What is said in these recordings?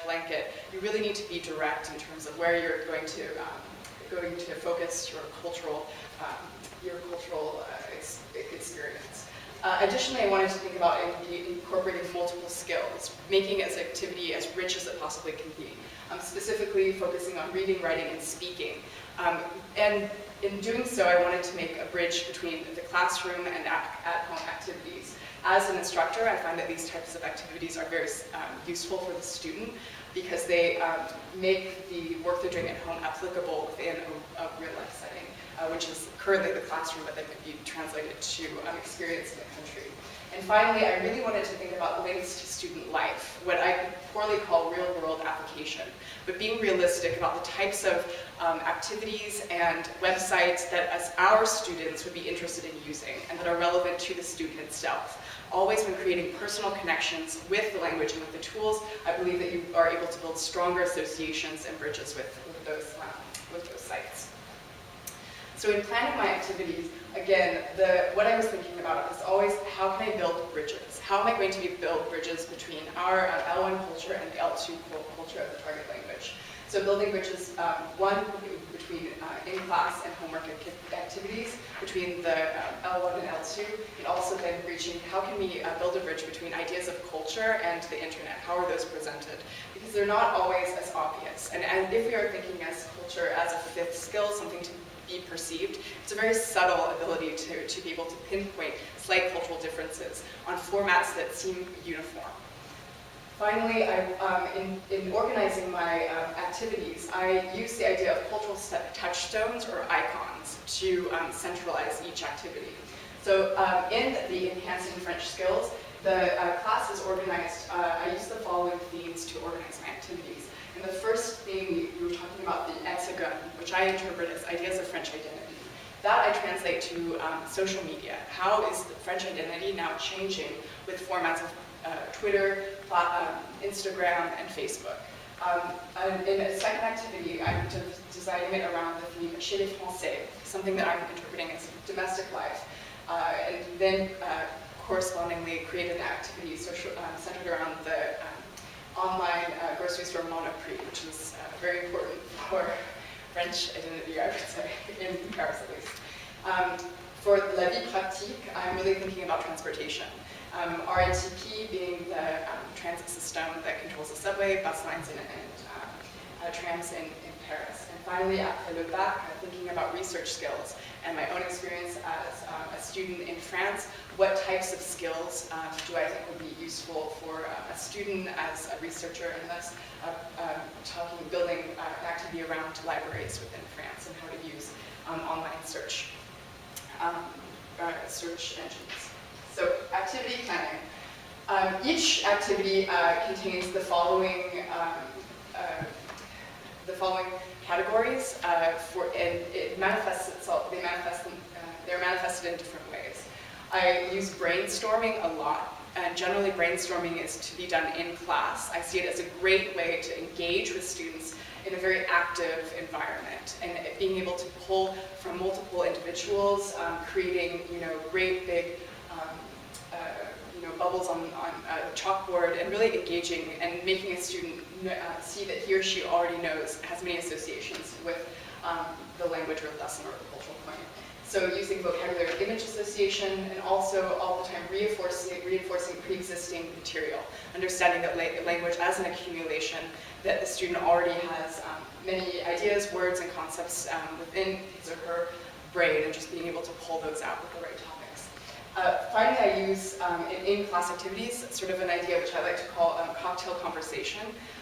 blanket, you really need to be direct in terms of where you're going to focus your cultural experience. Additionally, I wanted to think about incorporating multiple skills, making its activity as rich as it possibly can be. Specifically focusing on reading, writing, and speaking. And in doing so, I wanted to make a bridge between the classroom and at-home activities. As an instructor, I find that these types of activities are very useful for the student because they make the work they're doing at home applicable within a real-life setting, which is currently the classroom, but that could be translated to experience in the country. And finally, I really wanted to think about links to student life, what I could poorly call real-world application, but being realistic about the types of activities and websites that as our students would be interested in using and that are relevant to the student itself. Always when creating personal connections with the language and with the tools, I believe that you are able to build stronger associations and bridges with those sites. So in planning my activities, again, what I was thinking about is always how can I build bridges? How am I going to build bridges between our L1 culture and the L2 culture of the target language? So building bridges, one, between in-class and homework activities, between the L1 and L2, and also then reaching how can we build a bridge between ideas of culture and the internet? How are those presented? Because they're not always as obvious. And if we are thinking as culture as a fifth skill, something to be perceived, it's a very subtle ability to be able to pinpoint slight cultural differences on formats that seem uniform. Finally, in organizing my activities, I use the idea of cultural touchstones or icons to centralize each activity. So in the Enhancing French Skills, the class is organized, I use the following themes to organize my activities. And the first theme, we were talking about the hexagon, which I interpret as ideas of French identity. That I translate to social media. How is the French identity now changing with formats of Twitter, Instagram, and Facebook? In a second activity, I'm designing it around the theme chez les Français, something that I'm interpreting as domestic life. And then correspondingly created an activity centered around the online grocery store Monoprix, which is very important for French identity, I would say, in Paris at least. For la vie pratique, I'm really thinking about transportation. RATP being the transit system that controls the subway, bus lines, and trams in Paris. And finally, après le bac, thinking about research skills and my own experience as a student in France. What types of skills do I think would be useful for a student as a researcher, and thus building an activity around libraries within France and how to use online search engines. So activity planning. Each activity contains the following categories, and it manifests itself. They're manifested in different ways. I use brainstorming a lot, and generally brainstorming is to be done in class. I see it as a great way to engage with students in a very active environment, and being able to pull from multiple individuals, creating great big bubbles on a chalkboard, and really engaging and making a student see that he or she already knows, has many associations with the language or lesson or the cultural point. So using vocabulary image association, and also all the time reinforcing pre-existing material, understanding that language as an accumulation, that the student already has many ideas, words, and concepts within his or her brain, and just being able to pull those out with the right topics. Finally, I use in-class activities, sort of an idea which I like to call cocktail conversation.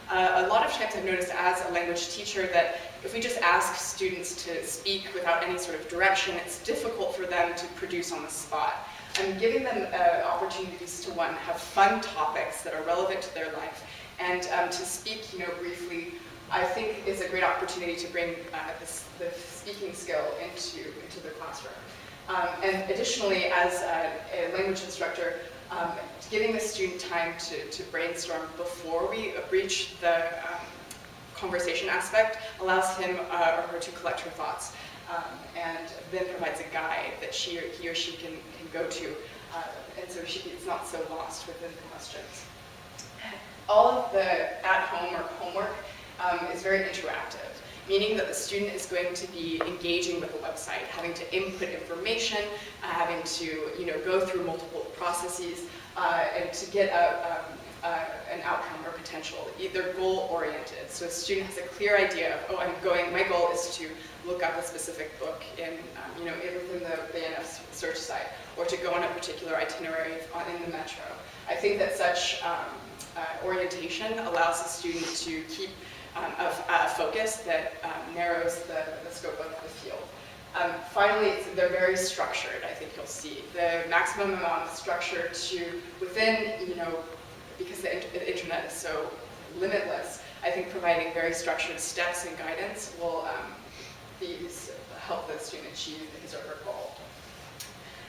A lot of times I've noticed as a language teacher that if we just ask students to speak without any sort of direction, it's difficult for them to produce on the spot. I'm giving them opportunities to, one, have fun topics that are relevant to their life, and to speak briefly, I think is a great opportunity to bring the speaking skill into the classroom. And additionally, as a language instructor, giving the student time to brainstorm before we reach the conversation aspect allows him or her to collect her thoughts, and then provides a guide that he or she can go to, and so it's not so lost within the questions. All of the at-home or is very interactive, meaning that the student is going to be engaging with the website, having to input information, having to go through multiple processes, and to get an outcome or potential, either goal-oriented. So a student has a clear idea of, my goal is to look up a specific book in, within the BNF search site, or to go on a particular itinerary in the metro. I think that such orientation allows the student to keep a focus that narrows the scope of the field. Finally, they're very structured, I think you'll see. The maximum amount of structure within, because the internet is so limitless, I think providing very structured steps and guidance will help the student achieve his or her goal.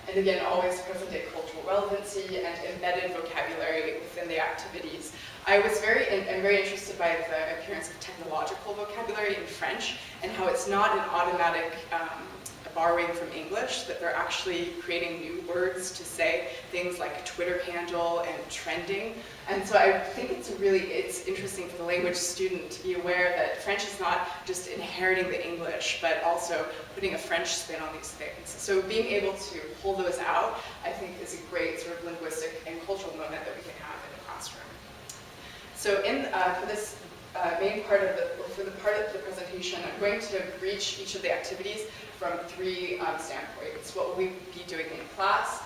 And again, always present-day cultural relevancy and embedded vocabulary within the activities. I'm very interested by the appearance of technological vocabulary in French and how it's not an automatic borrowing from English, that they're actually creating new words to say things like Twitter handle and trending. And so I think it's interesting for the language student to be aware that French is not just inheriting the English, but also putting a French spin on these things. So being able to pull those out, I think, is a great sort of linguistic and cultural moment that we can have in the classroom. So for this main part of the part of the presentation, I'm going to reach each of the activities from three standpoints: what will we be doing in class,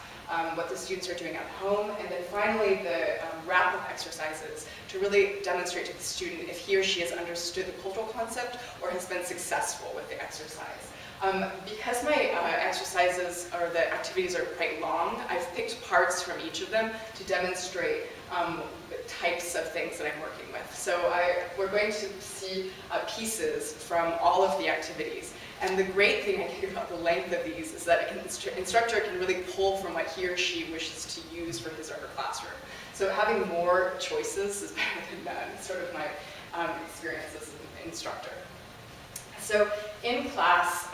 what the students are doing at home, and then finally the wrap-up exercises to really demonstrate to the student if he or she has understood the cultural concept or has been successful with the exercise. Because my exercises or the activities are quite long, I've picked parts from each of them to demonstrate the types of things that I'm working with. So we're going to see pieces from all of the activities. And the great thing I think about the length of these is that the instructor can really pull from what he or she wishes to use for his or her classroom. So having more choices is better than none, sort of my experience as an instructor. So in class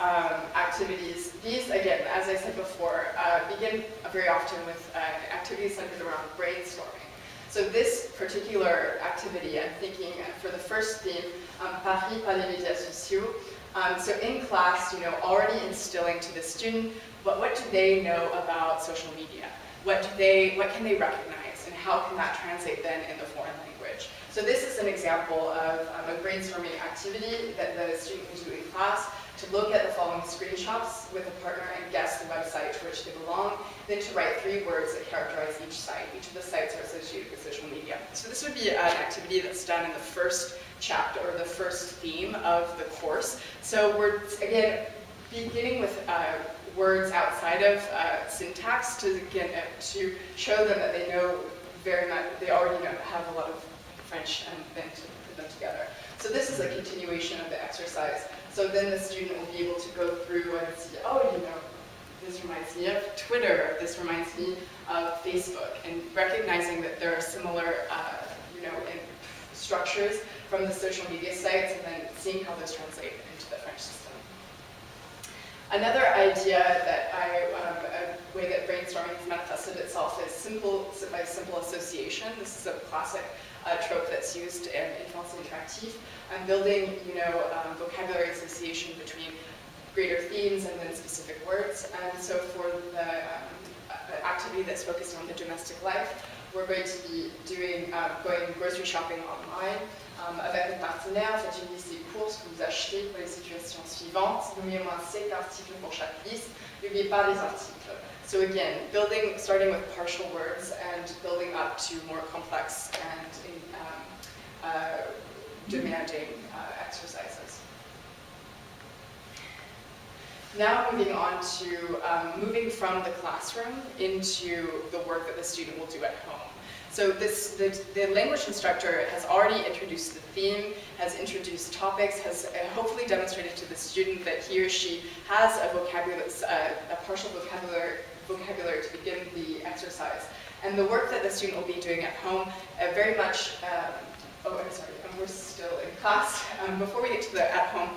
activities, these, again, as I said before, begin very often with activities centered around brainstorming. So this particular activity, I'm thinking for the first theme, Paris par les médias sociaux. So in class, already instilling to the student, what do they know about social media? What can they recognize, and how can that translate then in the foreign language? So this is an example of a brainstorming activity that the student can do in class, to look at the following screenshots with a partner and guess the website to which they belong, then to write 3 words that characterize each site. Each of the sites are associated with social media. So this would be an activity that's done in the first chapter, or the first theme of the course. So we're, again, beginning with words outside of syntax to show them that they know very much, they already have a lot of French, and then to put them together. So this is a continuation of the exercise. So then the student will be able to go through and see, this reminds me of Twitter, this reminds me of Facebook, and recognizing that there are similar, in structures from the social media sites, and then seeing how those translate into the French system. Another idea that a way that brainstorming has manifested itself is by simple association. This is a classic trope that's used in Enfance Interactive. I'm building, vocabulary association between greater themes and then specific words. And so for the activity that's focused on the domestic life, we're going to be going grocery shopping online. Avec un partenaire, faites une liste des courses que vous achetez pour les situations suivantes. N'oubliez au moins 7 articles pour chaque liste. N'oubliez pas les articles. So again, starting with partial words and building up to more complex and demanding exercises. Now moving on to moving from the classroom into the work that the student will do at home. So the language instructor has already introduced the theme, has introduced topics, has hopefully demonstrated to the student that he or she has a partial vocabulary to begin the exercise. And the work that the student will be doing at home very much, we're still in class. Before we get to the at-home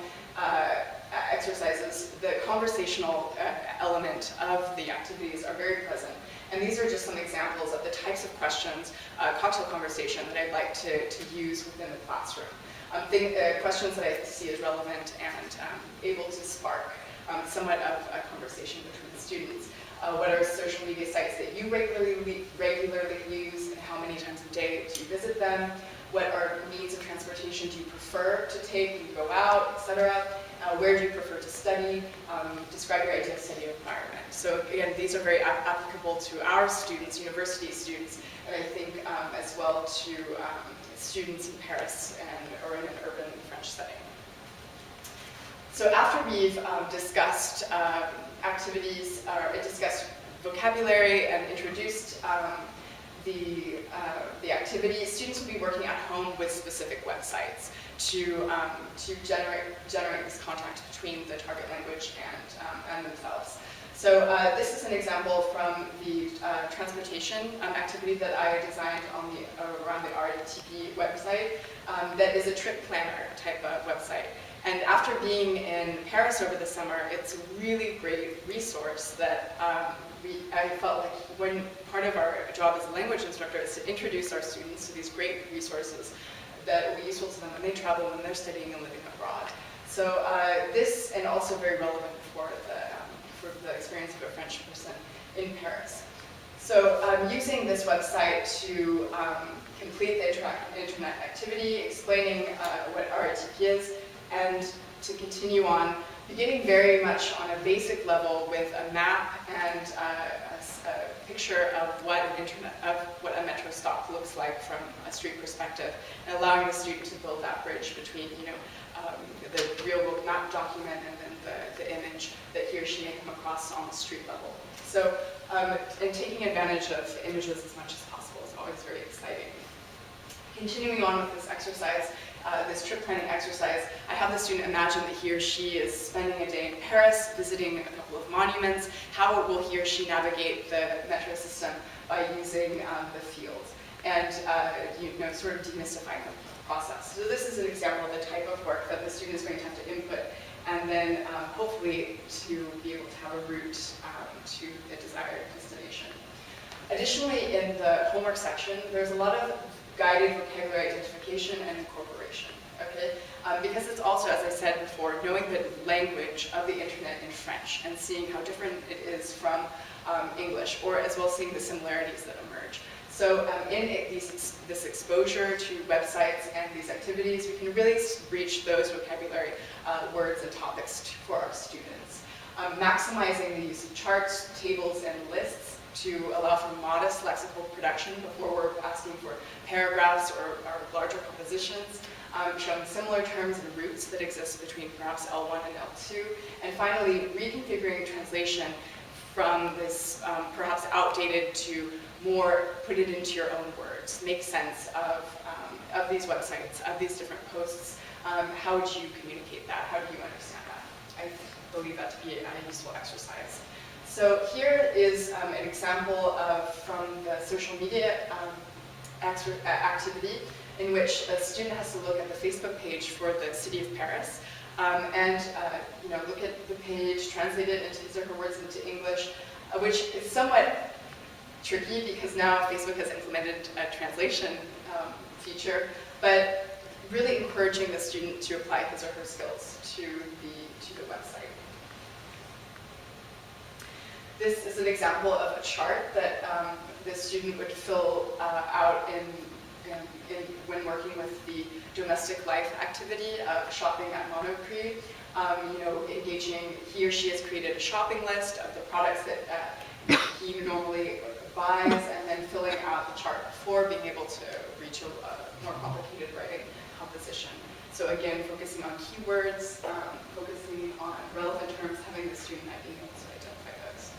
exercises, the conversational element of the activities are very present. And these are just some examples of the types of questions, cocktail conversation, that I'd like to use within the classroom. Questions that I see as relevant and able to spark somewhat of a conversation between the students. What are social media sites that you regularly use, and how many times a day do you visit them? What are means of transportation do you prefer to take when you go out, etc.? Where do you prefer to study? Describe your ideal study environment. So again, these are very applicable to our students, university students, and I think as well to students in Paris or in an urban French setting. So after we've discussed activities, discussed vocabulary and introduced the activity, students will be working at home with specific websites to generate this contact between the target language and themselves. So this is an example from the transportation activity that I designed around the RTP website that is a trip planner type of website. And after being in Paris over the summer, it's a really great resource that I felt like when part of our job as a language instructor is to introduce our students to these great resources that will be useful to them when they travel, when they're studying and living abroad. So this, and also very relevant for the experience of a French person in Paris. So using this website to complete the internet activity, explaining what RTP is, and to continue on, beginning very much on a basic level with a map and a picture of what a metro stop looks like from a street perspective, and allowing the student to build that bridge between, the real world map document and then the image that he or she may come across on the street level. So, and taking advantage of images as much as possible is always very exciting. Continuing on with this exercise, this trip planning exercise, I have the student imagine that he or she is spending a day in Paris, visiting a couple of monuments. How will he or she navigate the metro system by using the fields? And sort of demystifying the process. So this is an example of the type of work that the student is going to have to input, and then hopefully to be able to have a route to the desired destination. Additionally, in the homework section, there's a lot of guided vocabulary identification and incorporation, okay? Because it's also, as I said before, knowing the language of the internet in French and seeing how different it is from English, or as well seeing the similarities that emerge. So in this exposure to websites and these activities, we can really reach those vocabulary words and topics for our students. Maximizing the use of charts, tables, and lists to allow for modest lexical production before we're asking for paragraphs or larger compositions, showing similar terms and roots that exist between perhaps L1 and L2, and finally reconfiguring translation from this perhaps outdated to more put it into your own words, make sense of these websites, of these different posts. How would you communicate that? How do you understand that? I believe that to be a useful exercise. So here is an example from the social media activity in which a student has to look at the Facebook page for the city of Paris and look at the page, translate it into his or her words into English, which is somewhat tricky because now Facebook has implemented a translation feature, but really encouraging the student to apply his or her skills to the website. This is an example of a chart that the student would fill out when working with the domestic life activity of shopping at Monoprix. Engaging, he or she has created a shopping list of the products that he normally buys, and then filling out the chart before being able to reach a more complicated writing composition. So again, focusing on keywords, focusing on relevant terms, having the student being able to identify those.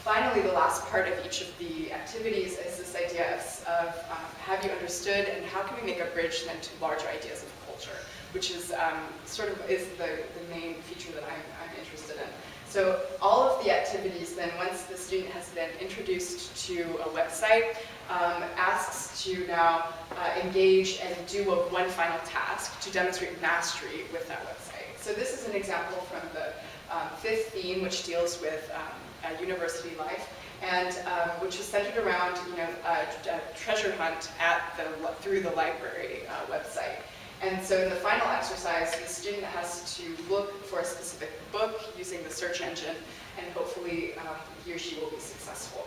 Finally, the last part of each of the activities is this idea of have you understood, and how can we make a bridge then to larger ideas of culture, which is the main feature that I'm interested in. So all of the activities then, once the student has been introduced to a website, asks to now engage and do one final task to demonstrate mastery with that website. So this is an example from the fifth theme, which deals with university life. and which is centered around a treasure hunt through the library website. And so in the final exercise, the student has to look for a specific book using the search engine, and hopefully he or she will be successful.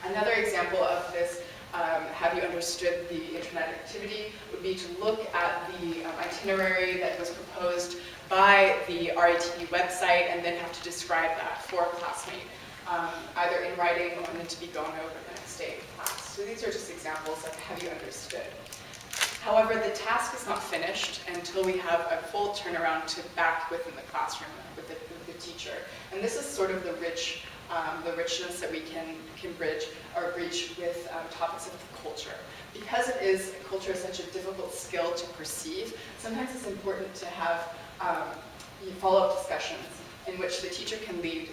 Another example of this have you understood the internet activity would be to look at the itinerary that was proposed by the RITB website and then have to describe that for a classmate, either in writing or then to be gone over the next day in class. So these are just examples of have you understood. However, the task is not finished until we have a full turnaround to back within the classroom with the teacher. And this is sort of the richness that we can breach with topics of culture. Because culture is such a difficult skill to perceive, sometimes it's important to have follow-up discussions in which the teacher can lead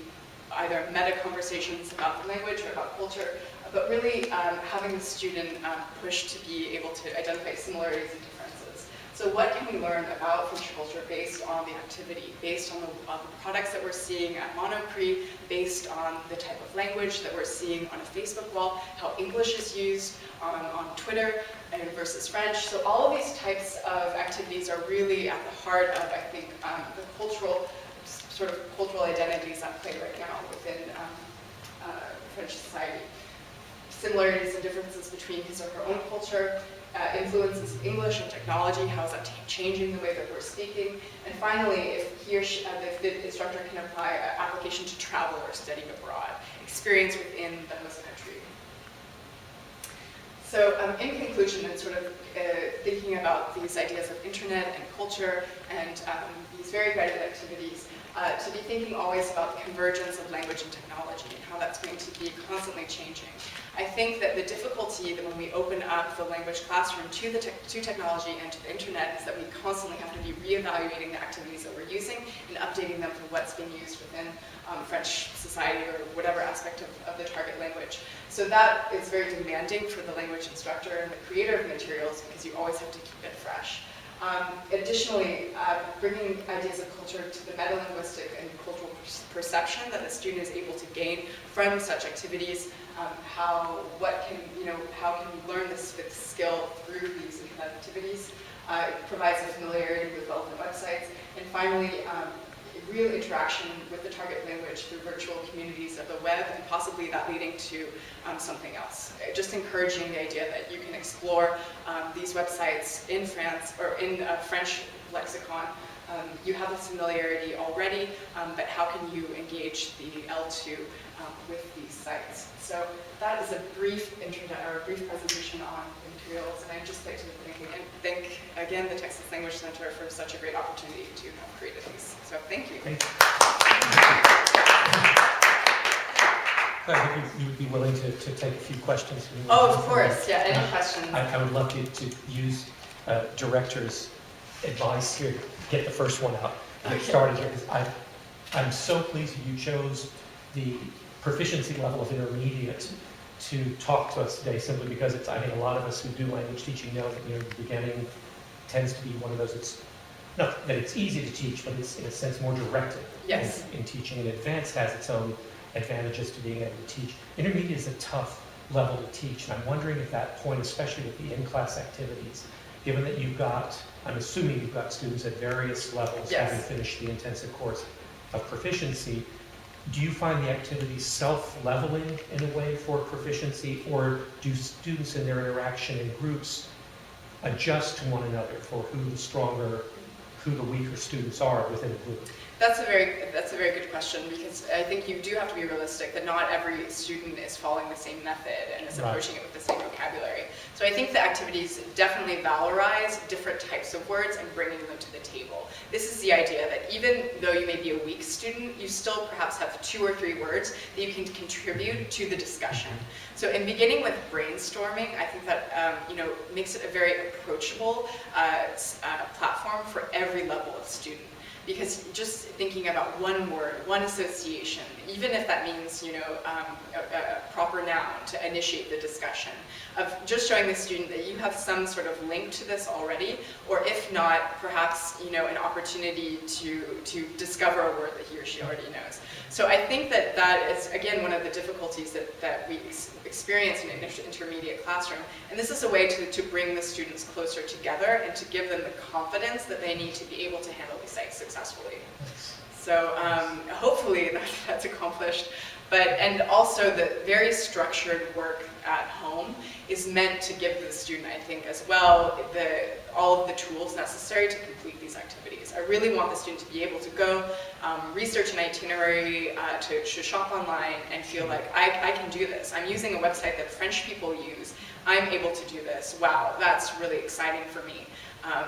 either meta conversations about the language or about culture, but really having the student push to be able to identify similarities and differences. So what can we learn about French culture based on the activity, based on the products that we're seeing at Monoprix, based on the type of language that we're seeing on a Facebook wall, how English is used on Twitter and versus French. So all of these types of activities are really at the heart of, I think, the cultural identities at play right now within French society. Similarities and differences between his or her own culture, influences of English and technology, how is that changing the way that we're speaking, and finally, if he or she, if the instructor can apply an application to travel or studying abroad, experience within the host country. So in conclusion, and sort of thinking about these ideas of internet and culture and these very guided activities, to be thinking always about the convergence of language and technology and how that's going to be constantly changing. I think that the difficulty that when we open up the language classroom to technology and to the internet is that we constantly have to be reevaluating the activities that we're using and updating them for what's being used within French society or whatever aspect of the target language. So that is very demanding for the language instructor and the creator of materials because you always have to keep it fresh. Additionally, bringing ideas of culture to the metalinguistic and cultural perception that the student is able to gain from such activities, how can we learn this skill through these internet activities? It provides a familiarity with relevant websites, and finally, real interaction with the target language through virtual communities of the web, and possibly that leading to something else. Just encouraging the idea that you can explore these websites in France or in French lexicon. You have this familiarity already, but how can you engage the L2 with these sites? So that is a brief presentation on the materials, and I'd just like to thank again the Texas Language Center for such a great opportunity to have created these. So thank you. Thank you. I hope you would be willing to take a few questions. Oh, of course. Yeah, any questions? I would love to use director's advice here to get the first one out. Get started here. I'm so pleased that you chose the proficiency level of intermediate to talk to us today, simply because I think a lot of us who do language teaching know that the beginning tends to be one of those. Not that it's easy to teach, but it's in a sense more directed. Yes. in teaching. And advanced has its own advantages to being able to teach. Intermediate is a tough level to teach, and I'm wondering at that point, especially with the in-class activities, given that I'm assuming you've got students at various levels having finished the intensive course of proficiency, do you find the activities self-leveling in a way for proficiency, or do students in their interaction in groups adjust to one another for who the stronger, who the weaker students are within a group? That's a very good question, because I think you do have to be realistic that not every student is following the same method and is approaching it with the same vocabulary. So I think the activities definitely valorize different types of words and bringing them to the table. This is the idea that even though you may be a weak student, you still perhaps have 2 or 3 words that you can contribute to the discussion. So in beginning with brainstorming, I think that makes it a very approachable platform for every level of student. Because just thinking about one word, one association, even if that means, a proper noun to initiate the discussion, of just showing the student that you have some sort of link to this already, or if not, perhaps, an opportunity to discover a word that he or she already knows. So I think that is, again, one of the difficulties that we experience in an intermediate classroom. And this is a way to bring the students closer together and to give them the confidence that they need to be able to handle these sites successfully. So hopefully that's accomplished. And also the very structured work at home is meant to give the student, I think, as well, all of the tools necessary to complete these activities. I really want the student to be able to go research an itinerary, to shop online and feel like, I can do this. I'm using a website that French people use. I'm able to do this. Wow, that's really exciting for me.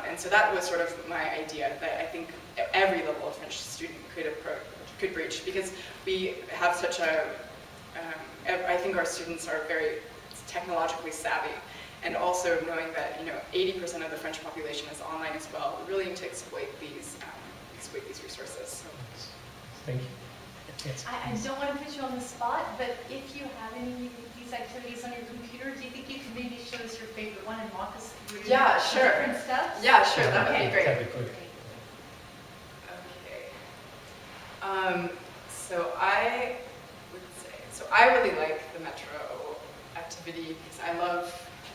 And so that was sort of my idea, that I think every level of French student could reach, because we have such I think our students are very technologically savvy, and also knowing that 80% of the French population is online as well. We really need to exploit these resources. So. Thank you. Yes. I don't want to put you on the spot, but if you have any of these activities on your computer, do you think you could maybe show us your favorite one and walk us through different steps? Yeah, sure. That would be great. That'd be great. Okay. So I really like the Metro activity because I love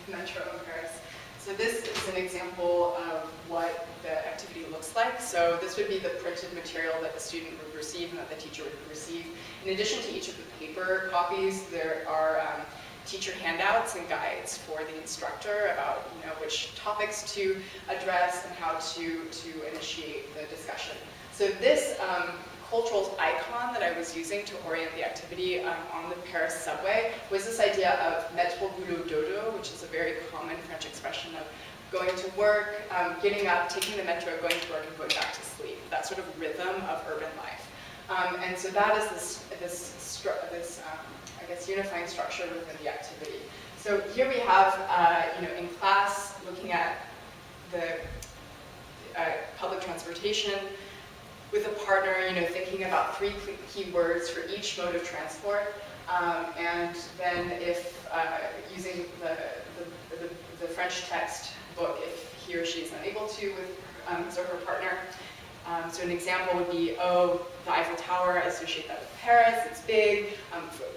Metro in Paris. So this is an example of what the activity looks like. So this would be the printed material that the student would receive and that the teacher would receive. In addition to each of the paper copies, there are teacher handouts and guides for the instructor about which topics to address and how to initiate the discussion. So this cultural icon that I was using to orient the activity on the Paris subway was this idea of métro boulot dodo, which is a very common French expression of going to work, getting up, taking the metro, going to work, and going back to sleep. That sort of rhythm of urban life. And so that is this I guess, unifying structure within the activity. So here we have, in class, looking at the public transportation, with a partner, thinking about 3 key words for each mode of transport, and then if using the French text book, if he or she is unable to with his or her partner. So an example would be, the Eiffel Tower, I associate that with Paris, it's big,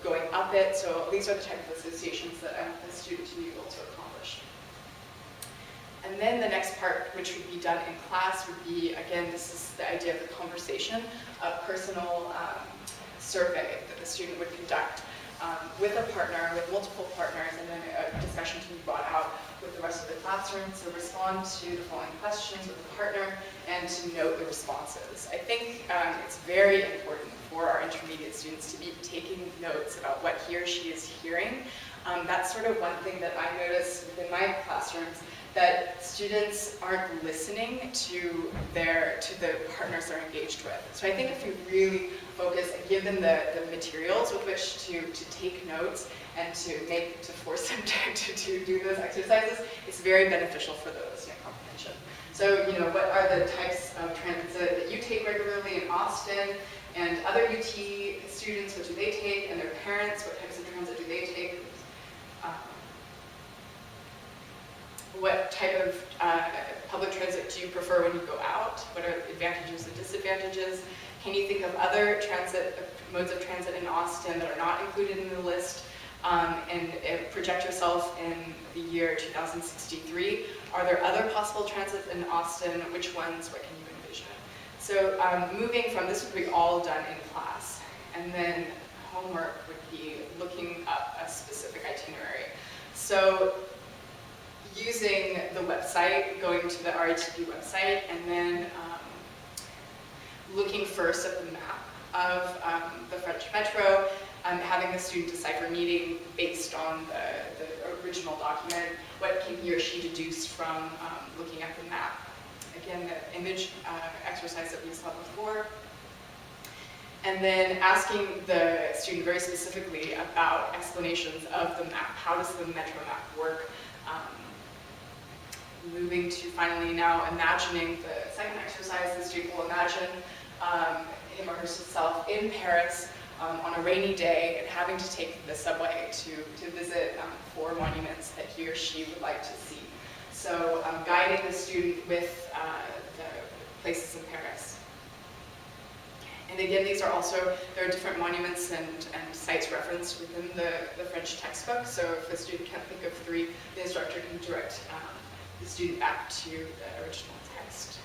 going up it. So these are the type of associations that I want the student to be able to accomplish. And then the next part, which would be done in class, would be, again, this is the idea of the conversation, a personal survey that the student would conduct with a partner, with multiple partners, and then a discussion to be brought out with the rest of the classroom. So respond to the following questions with the partner and to note the responses. I think it's very important for our intermediate students to be taking notes about what he or she is hearing. That's sort of one thing that I notice within my classrooms, that students aren't listening to the partners they're engaged with. So I think if you really focus and give them the materials with which to take notes and to force them to do those exercises, it's very beneficial for the listening comprehension. So, what are the types of transit that you take regularly in Austin, and other UT students, what do they take, and their parents, what types of transit do they take? What type of public transit do you prefer when you go out? What are advantages and disadvantages? Can you think of other modes of transit in Austin that are not included in the list? And project yourself in the year 2063. Are there other possible transits in Austin? Which ones? What can you envision? So moving from, this would be all done in class. And then homework would be looking up a specific itinerary. So using the website, going to the RATP website, and then looking first at the map of the French metro, having the student decipher meaning based on the original document, what can he or she deduce from looking at the map. Again, the image exercise that we saw before. And then asking the student very specifically about explanations of the map. How does the metro map work? Moving to finally now imagining the second exercise, the student will imagine him or herself in Paris on a rainy day and having to take the subway to visit 4 monuments that he or she would like to see. So guiding the student with the places in Paris. And again, these are also, there are different monuments and sites referenced within the French textbook. So if a student can't think of 3, the instructor can direct the student back to the original text.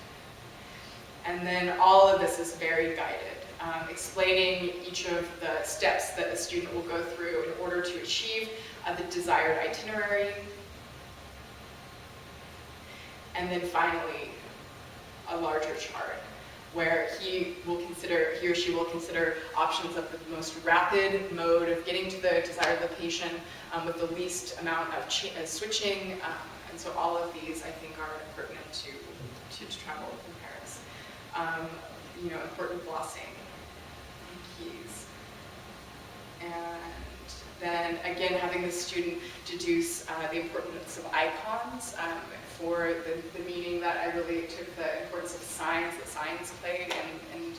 And then all of this is very guided, explaining each of the steps that a student will go through in order to achieve the desired itinerary. And then finally, a larger chart where he or she will consider options of the most rapid mode of getting to the desired location with the least amount of switching. And so all of these, I think, are pertinent to travel in Paris. Important glossing and keys. And then, again, having the student deduce the importance of icons for the meaning that I really took the importance of signs that science played and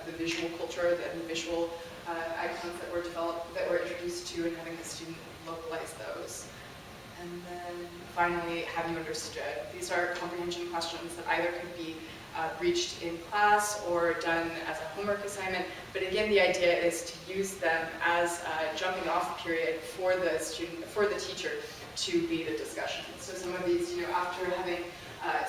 the visual culture and the visual icons that were developed, that were introduced to, and having the student localize those. And then finally, have you understood? These are comprehension questions that either could be reached in class or done as a homework assignment. But again, the idea is to use them as a jumping off period for the student, for the teacher to lead a discussion. So some of these, after having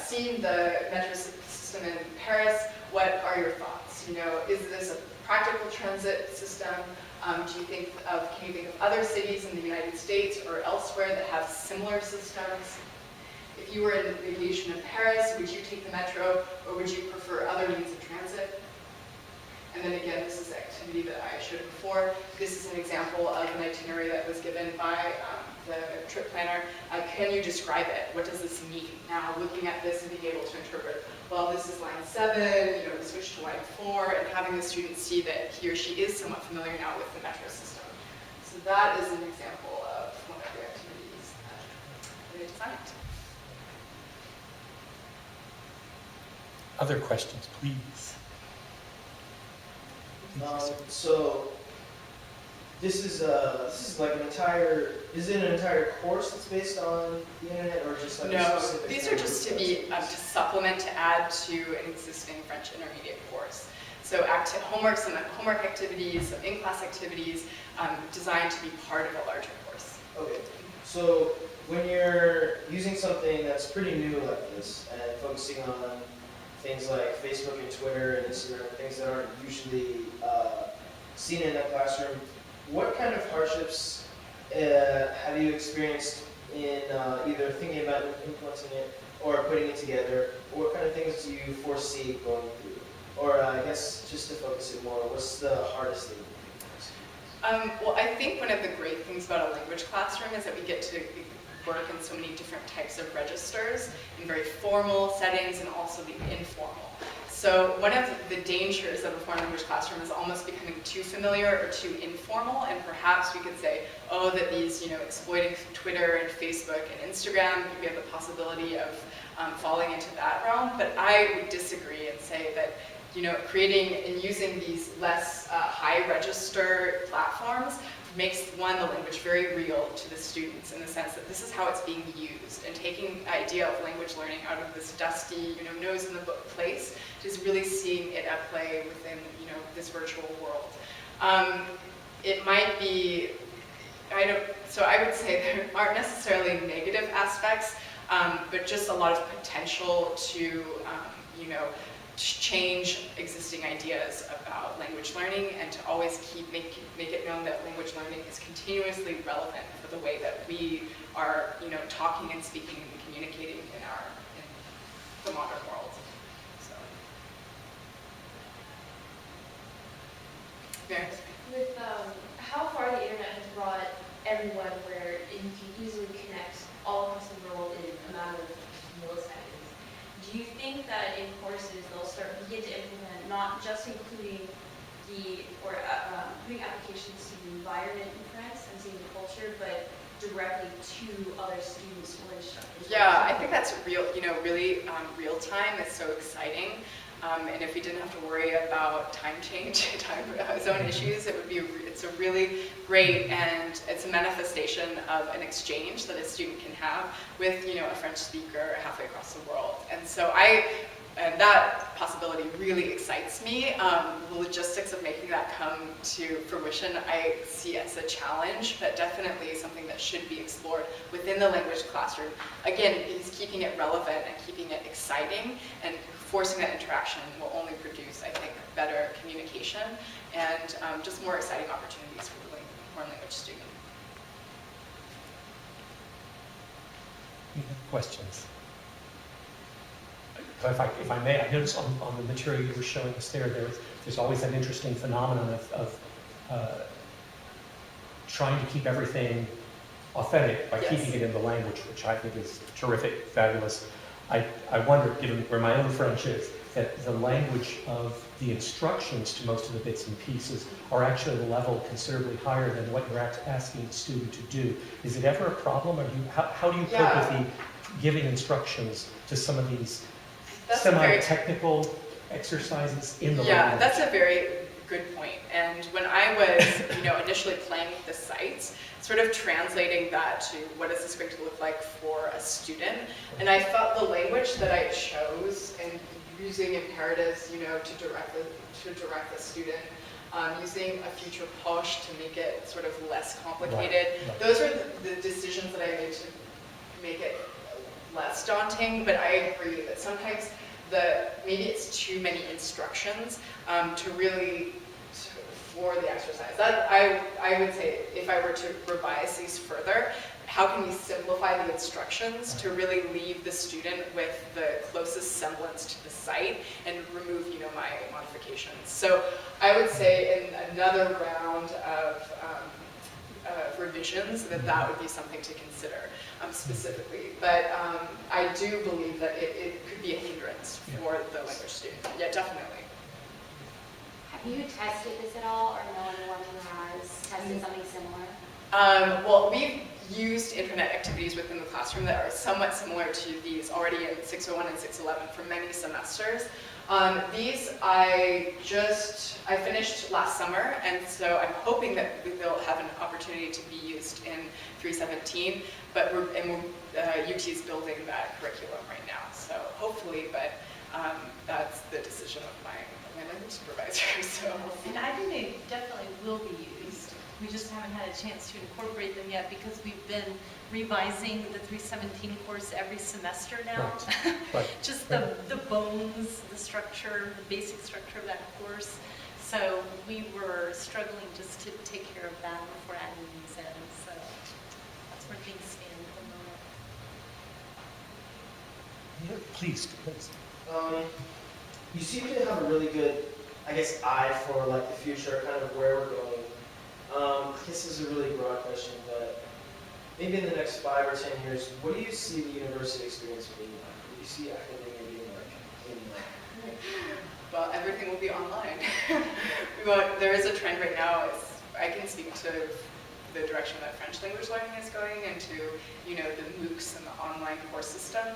seen the metro system in Paris, what are your thoughts? Is this a practical transit system? Can you think of other cities in the United States or elsewhere that have similar systems? If you were in vacation in Paris, would you take the metro or would you prefer other means of transit? And then again, this is the activity that I showed before. This is an example of an itinerary that was given by the trip planner. Can you describe it? What does this mean? Now, looking at this and being able to interpret, well, this is line 7, we switch to line 4, and having the student see that he or she is somewhat familiar now with the metro system. So that is an example of one of the activities that we designed. Other questions, please. So this is like an entire, is it an entire course that's based on the internet or just like a No, specific? these are just to be to supplement, to add to an existing French intermediate course. So homework activities, some in-class activities designed to be part of a larger course. Okay, so when you're using something that's pretty new like this and focusing on things like Facebook and Twitter and Instagram, things that aren't usually seen in a classroom, what kind of hardships have you experienced in either thinking about implementing it or putting it together? What kind of things do you foresee going through? Or I guess just to focus it more, what's the hardest thing? Well, I think one of the great things about a language classroom is that we get to work in so many different types of registers in very formal settings and also the informal. So one of the dangers of a foreign language classroom is almost becoming too familiar or too informal, and perhaps we could say, oh, that these, exploiting Twitter and Facebook and Instagram, we have the possibility of falling into that realm. But I would disagree and say that creating and using these less high register platforms makes, the language very real to the students in the sense that this is how it's being used, and taking the idea of language learning out of this dusty, nose in the book place, just really seeing it at play within, this virtual world. It might be, so I would say there aren't necessarily negative aspects, but just a lot of potential to, change existing ideas about language learning, and to always make it known that language learning is continuously relevant for the way that we are, talking and speaking and communicating in the modern world. So, Meredith? With how far the internet has brought everyone where you can easily connect all across the world in a matter of milliseconds, do you think that in courses they'll begin to implement not just including putting applications to the environment in France and seeing the culture, but directly to other students or instructors? Yeah, I think that's really real time. It's so exciting. And if we didn't have to worry about time change, time zone issues, it's a really great, and it's a manifestation of an exchange that a student can have with, a French speaker halfway across the world. And so and that possibility really excites me. The logistics of making that come to fruition, I see as a challenge, but definitely something that should be explored within the language classroom. Again, because keeping it relevant and keeping it exciting and forcing that interaction will only produce, I think, better communication and just more exciting opportunities for the foreign language student. Any questions? If I may, I noticed on the material you were showing us there's always that interesting phenomenon of trying to keep everything authentic by keeping it in the language, which I think is terrific, fabulous. I wonder, given where my own French is, that the language of the instructions to most of the bits and pieces are actually a level considerably higher than what you're asking the student to do. Is it ever a problem, or how do you cope with the giving instructions to some of these semi-technical exercises in the language? Yeah, that's a very good point. And when I was, initially playing with the sites, sort of translating that to what is this going to look like for a student, and I felt the language that I chose and using imperatives, to direct the student, using a future posh to make it sort of less complicated. Right. Those are the decisions that I made to make it less daunting, but I agree that sometimes maybe it's too many instructions for the exercise. That I would say, if I were to revise these further, how can we simplify the instructions to really leave the student with the closest semblance to the site and remove, my modifications? So I would say in another round of revisions that would be something to consider specifically. But I do believe that it could be a hindrance for the language student. Yeah, definitely. Have you tested this at all, or know anyone who has tested something similar? Well, we've used internet activities within the classroom that are somewhat similar to these already in 601 and 611 for many semesters. These I finished last summer, and so I'm hoping that they'll have an opportunity to be used in 317, but UT is building that curriculum right now, so hopefully, but that's the decision of my language supervisor. So. And I think they definitely will be used. We just haven't had a chance to incorporate them yet because we've been revising the 317 course every semester now. Right. Just the bones, the structure, the basic structure of that course. So we were struggling just to take care of that before adding these in. So that's where things stand at the moment. Yeah, please. You seem to have a really good, eye for the future, kind of where we're going. This is a really broad question, but maybe in the next 5 or 10 years, what do you see the university experience being like? What do you see academia being like? Well, everything will be online. There is a trend right now. I can speak to the direction that French language learning is going into, the MOOCs and the online course system,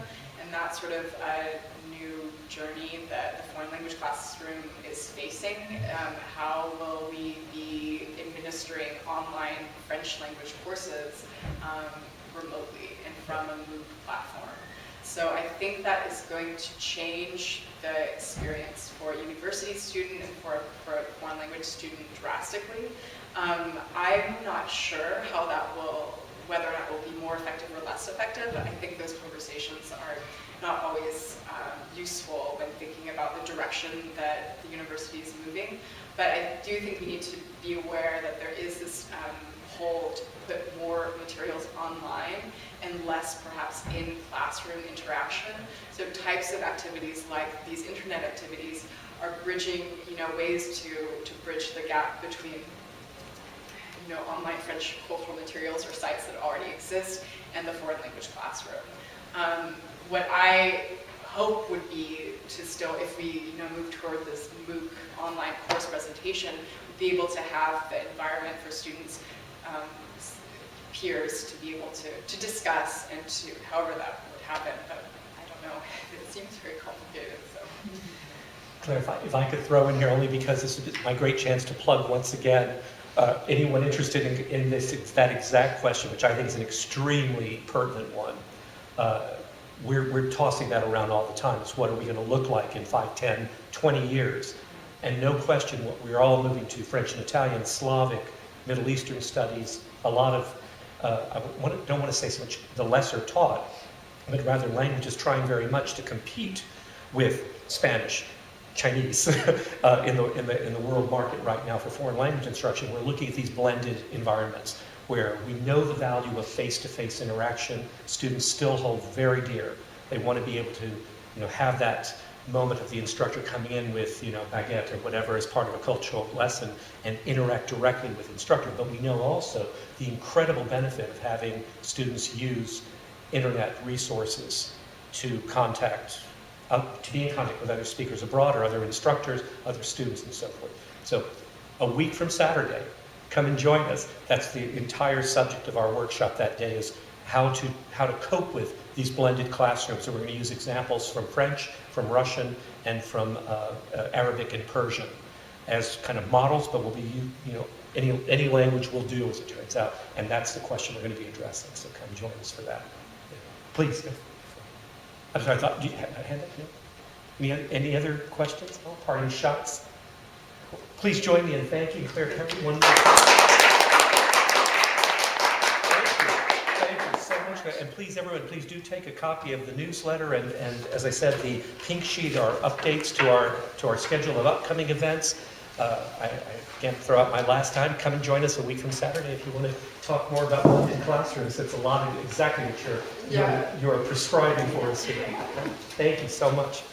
and that's sort of a new journey that the foreign language classroom is facing. How will we be administering online French language courses remotely and from a MOOC platform? So I think that is going to change the experience for a university student and for a foreign language student drastically. I'm not sure whether or not it will be more effective or less effective. I think those conversations are not always useful when thinking about the direction that the university is moving. But I do think we need to be aware that there is this pull to put more materials online and less perhaps in classroom interaction. So types of activities like these internet activities are bridging, ways to bridge the gap between online French cultural materials or sites that already exist and the foreign language classroom. What I hope would be to still, if we move toward this MOOC online course presentation, be able to have the environment for students, peers, to be able to discuss and to, however that would happen, but I don't know, it seems very complicated, so. clarify, if I could throw in here, only because this is my great chance to plug once again, anyone interested in that exact question, which I think is an extremely pertinent one. We're tossing that around all the time. It's what are we going to look like in 5, 10, 20 years? And no question, what we're all moving to, French and Italian, Slavic, Middle Eastern studies, a lot of, don't want to say so much the lesser taught, but rather languages trying very much to compete with Spanish, Chinese in the world market right now for foreign language instruction. We're looking at these blended environments where we know the value of face-to-face interaction. Students still hold very dear. They want to be able to, have that moment of the instructor coming in with, baguette or whatever as part of a cultural lesson and interact directly with the instructor. But we know also the incredible benefit of having students use internet resources to be in contact with other speakers abroad or other instructors, other students, and so forth. So a week from Saturday, come and join us. That's the entire subject of our workshop that day, is how to cope with these blended classrooms. So we're going to use examples from French, from Russian, and from Arabic and Persian as kind of models, but we'll be, any language will do, as it turns out, and that's the question we're going to be addressing. So come join us for that. Please. I'm sorry, I thought you had a hand up. No? Any other questions? Oh, parting shots. Please join me in thanking Claire Kemper one more time. Thank you so much. And please, everyone, please do take a copy of the newsletter and as I said, the pink sheet are updates to our schedule of upcoming events. I can't throw out my last time. Come and join us a week from Saturday if you want to talk more about blended classrooms. It's a lot of exactly what you're prescribing for us here. Thank you so much.